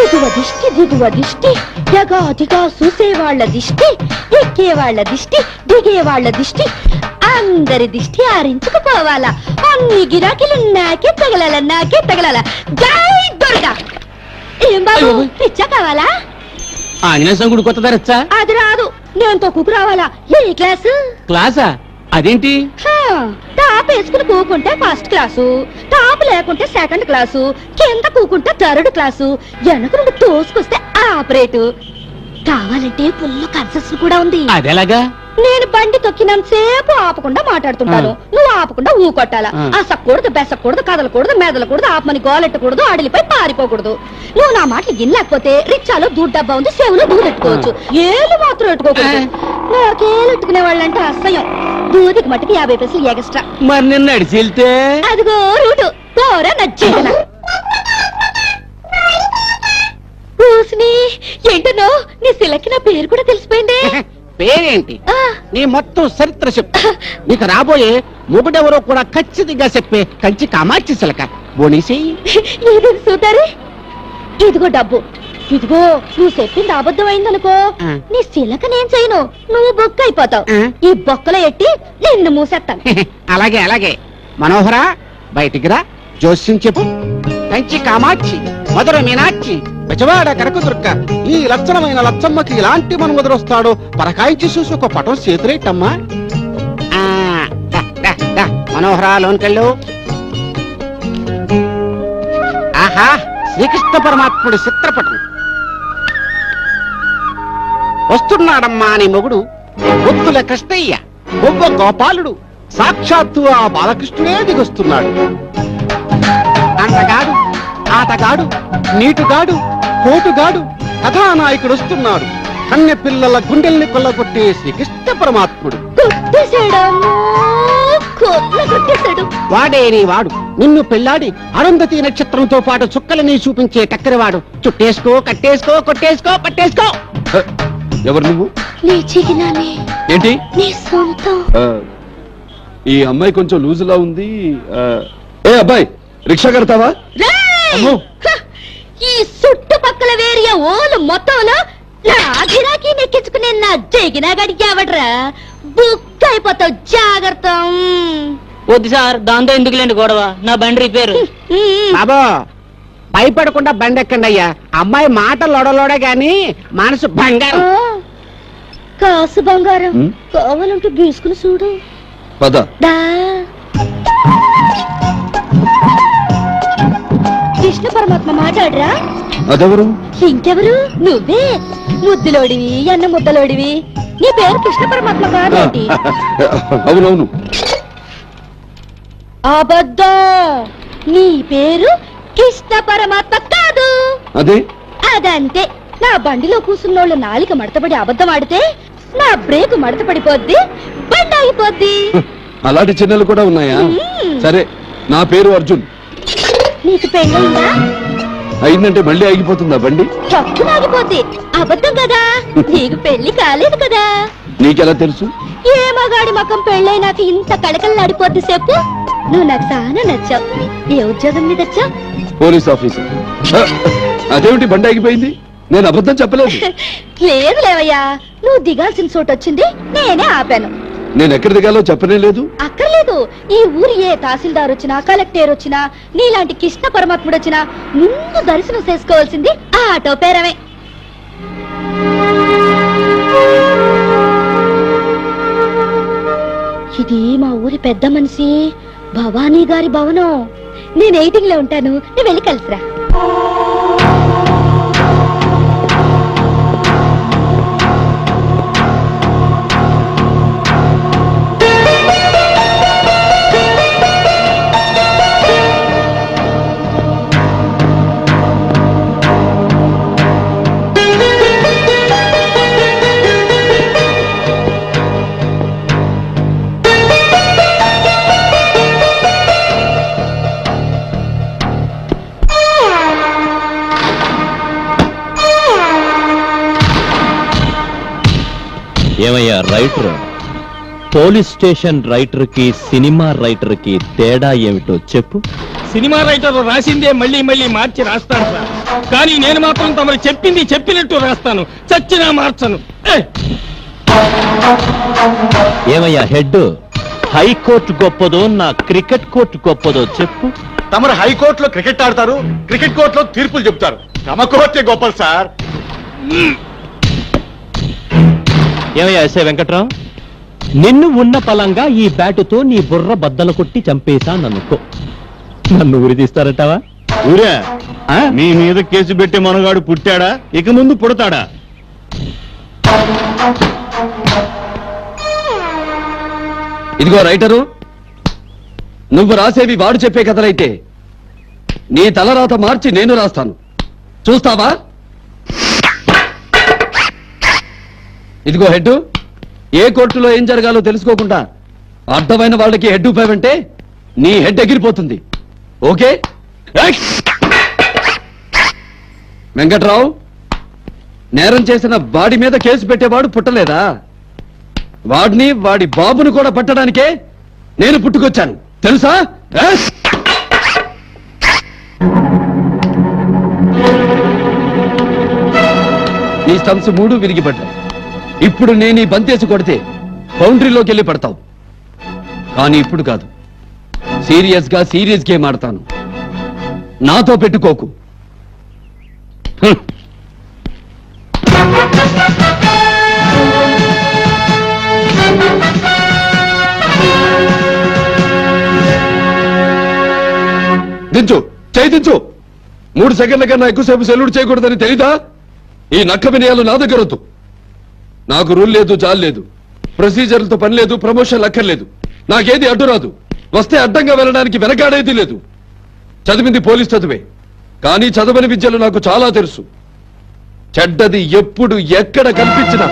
ఎగువ దిష్టి దిగువ దిష్టి జగాదిగా చూసేవాళ్ల దిష్టి ఎక్కేవాళ్ల దిష్టి దిగేవాళ్ల దిష్టి అందరి దిష్టి ఆరించుకుపోవాలా. అన్ని గిరాకీలు నాకే తగలాల. జై దుర్గా. ఏం బాబు పిచ్చా కావాలా? ఆంజనేయ సంగుడు కొత్త ధరచ్చా? అది రాదు, నేను తొక్కుకు రావాలా. ఏ క్లాసు? క్లాసా? అదేంటి? టాప్ వేసుకుని కూకుంటే ఫస్ట్ క్లాసు, టాప్ లేకుంటే సెకండ్ క్లాసు, కింద కూకుంటే థర్డ్ క్లాసు, వెనక నుండి తోసుకొస్తే ఆపరేటు. కావాలంటే ఫుల్ కన్సెషన్ కూడా ఉంది. అదేలాగా? నేను బండి తొక్కినంతసేపు ఆపకుండా మాట్లాడుతుంటాను, నువ్వు ఆపకుండా ఊకొట్టాలా. అసక్కూడదు, బెసక్కూడదు, కదలకూడదు, మెదలకూడదు, ఆపమని గోలెట్టకూడదు, అడిలిపై పారిపోకూడదు. నువ్వు నా మాటలు గిన్నెలేకపోతే రిక్షాలో దూడ్ డబ్బా ఉంది, సేవలో దూరెట్టుకోవచ్చు, ఏళ్ళు మాత్రం ఎట్టుకోకూడదు. నాకేలెట్టుకునే వాళ్ళంటే అసహ్యం. దూదికి మట్టుకు 50 పైసలు ఎక్స్ట్రా. మరి నిన్న నడిచి వెళ్తే? అదిగో రూటు పోరా నచ్చేదనా. ఏంటనో నీ శిలకి నా పేరు కూడా తెలిసిపోయింది. పేరేంటి? నీ మొత్తం చరిత్ర చెప్పు. నీకు రాబోయే మొగుడెవరో కూడా ఖచ్చితంగా చెప్పే కంచి కామాక్షి శిలక. బోనీసి చూతారే. ఇదిగో డబ్బు. ఇదిగో నువ్వు చెప్పింది అబద్ధం అయిందనుకో, నీ శిలక నేను చేయను, నువ్వు బొక్క అయిపోతావు. ఈ బొక్కలో ఎట్టి నిన్ను మూసేస్తాను. అలాగే అలాగే. మనోహరా బయటికి రా, జోస్యం చెప్పు. కంచి కామాక్షి, మధుర మీనాక్షి, బెజవాడ కనకదుర్గ, ఈ లక్షణమైన లచ్చమ్మకి ఇలాంటి మనుమదురొస్తాడో పరకాయించి చూసి ఒక పటం చేతులేటమ్మా. మనోహరా లోన్కెళ్ళు. ఆహా, శ్రీకృష్ణ పరమాత్ముడి చిత్రపటం. వస్తున్నాడమ్మా నీ మొగుడు, బొత్తుల కృష్ణయ్య, బొగ్గ గోపాలుడు, సాక్షాత్తు ఆ బాలకృష్ణుడే దిగొస్తున్నాడు. అందగాడు, ఆటగాడు, నీటుగాడు, కోటుగాడు, కథానాయకుడు వస్తున్నాడు. కన్నె పిల్లల గుండెల్ని కొల్లగొట్టే శ్రీకృష్ణ పరమాత్ముడు. వాడే నీ వాడు, నిన్ను పెళ్లాడి అరుంధతి నక్షత్రంతో పాటు చుక్కలని చూపించే టక్కరివాడు. చుట్టేసుకో, కట్టేసుకో, కొట్టేసుకో, పట్టేసుకో. ఎవరు నువ్వు? ఏంటి ఈ అమ్మాయి కొంచెం లూజులా ఉంది. ఏ అబ్బాయి, రిక్షా కడతావా? ఈ చుట్టుపక్కల వేరియా ఓలు మొత్తంలో నా గిరాకీ నెక్కించుకునే నా జగినా గడికి అవడరా, బుక్ అయిపోతావు, జాగ్రత్త. వద్దు సార్, దాంతో ఎందుకులేండి గొడవ, నా బండి రిపేరు. బాబా భయపడకుండా బండి ఎక్కండి అయ్యా. అమ్మాయి మాటలు లొడలోడే గాని మనసు బంగారం. కాసు బంగారం కావాలంటే గీసుకుని చూడు. కృష్ణ పరమాత్మ మాట్లాడరా? అదెవరు? ఇంకెవరు? నువ్వే. ముద్దులోడివి, అన్న ముద్దలోడివి. నీ పేరు కృష్ణ పరమాత్మ కాదేంటి? అవునవును. అబద్ధం, నీ పేరు కృష్ణ పరమాత్మ కాదు. అదే అదంతే. నా బండిలో కూసున్నోళ్ళు నాలిక మడతపడి అబద్ధం ఆడితే నా బ్రేక్ మడతపడిపోద్ది, బండి ఆగిపోద్ది. అలాంటి చిన్నలు కూడా ఉన్నాయా? సరే, నా పేరు అర్జున్. నీకు పెళ్ళయిందా? అయిందంటే మళ్ళీ ఆగిపోతుందా బండి? చక్కున ఆగిపోద్ది. అబద్ధం కదా, నీకు పెళ్లి కాలేదు కదా. నీకెలా తెలుసు? ఏ మగాడి మకం పెళ్ళైనాక ఇంత కళకళలాడిపోద్ది చెప్పు. నువ్వు నాకు చాలా నచ్చావు. ఏ ఉద్యోగం మీద వచ్చావు? Police officer. అదేమిటి బండి ఆగిపోయింది? నేను అబద్ధం చెప్పలేదు. లేదు లేవయ్యా, నువ్వు దిగాల్సిన చోటు వచ్చింది, నేనే ఆపాను. నేను ఎక్కడ దిగాలో చెప్పనే లేదు. అక్కర్లేదు. ఈ ఊరి ఏ తహసీల్దార్ వచ్చినా, కలెక్టర్ వచ్చినా, నీలాంటి కృష్ణ పరమాత్ముడు వచ్చినా ముందు దర్శనం చేసుకోవాల్సింది ఆ ఆటో పేరమే. ఇది మా ఊరి పెద్ద మనిషి భవానీ గారి భవనం. నేను 8 లో ఉంటాను, నువ్వు వెళ్ళి కలిసిరా. ఏమయ్యా రైటర్, పోలీస్ స్టేషన్ రైటర్ కి సినిమా రైటర్ కి తేడా ఏమిటో చెప్పు. సినిమా రైటర్ రాసిందే మళ్ళీ మళ్ళీ మార్చి రాస్తాను సార్. కానీ నేను మాత్రం తమరు చెప్పింది చెప్పినట్టు రాస్తాను. చచ్చినా మార్చను. ఏమయ్యా హెడ్, హైకోర్టు గొప్పదో నా క్రికెట్ కోర్టు గొప్పదో చెప్పు. తమరు హైకోర్టులో క్రికెట్ ఆడతారు, క్రికెట్ కోర్టులో తీర్పులు చెప్తారు. తమ కోర్టే గొప్పలు సార్. ఏమయ్యా ఎస్ఐ వెంకట్రావు, నిన్ను ఉన్న పలంగా ఈ బ్యాటుతో నీ బుర్ర బద్దలు కొట్టి చంపేశాననుకో, నన్ను ఉరి తీస్తారంటావా? ఊరే ఆ? మీ మీద కేసు పెట్టి మనగాడు పుట్టాడా, ఇక ముందు పుడతాడా? ఇదిగో రైటరు, నువ్వు రాసేవి వాడు చెప్పే కథలైతే నీ తలరాత మార్చి నేను రాస్తాను. చూస్తావా? ఇదిగో హెడ్, ఏ కోర్టులో ఏం జరగాలో తెలుసుకోకుండా అడ్డమైన వాళ్ళకి హెడ్ ఉపయోగంటే నీ హెడ్ ఎగిరిపోతుంది. ఓకే? వెంకట్రావు, నేరం చేసిన వాడి మీద కేసు పెట్టేవాడు పుట్టలేదా? వాడిని వాడి బాబును కూడా పట్టడానికే నేను పుట్టుకొచ్చాను, తెలుసా? నీ స్టంప్స్ 3 విరిగిపడ్డాయి. ఇప్పుడు నేను ఈ బంతేసి కొడితే బౌండరీలోకి వెళ్ళి పడతావు. కానీ ఇప్పుడు కాదు, సీరియస్ గేమ్ ఆడతాను. నాతో పెట్టుకోకు. దించు, చేయి దించు. 3 సెకండ్ల కన్నా ఎక్కువసేపు సెల్యూట్ చేయకూడదని తెలీదా? ఈ నక్క వినయాలు నా దగ్గర వద్దు. నాకు రూల్ లేదు, జాల్ లేదు, ప్రొసీజర్లతో పని లేదు, ప్రమోషన్ అక్కర్లేదు. నాకేది అడ్డు రాదు. వస్తే అడ్డంగా వెళ్ళడానికి వెనకాడేది లేదు. చదివింది పోలీస్ చదివే, కానీ చదవని విద్యలు నాకు చాలా తెలుసు. చెడ్డది ఎప్పుడు ఎక్కడ కనిపించినా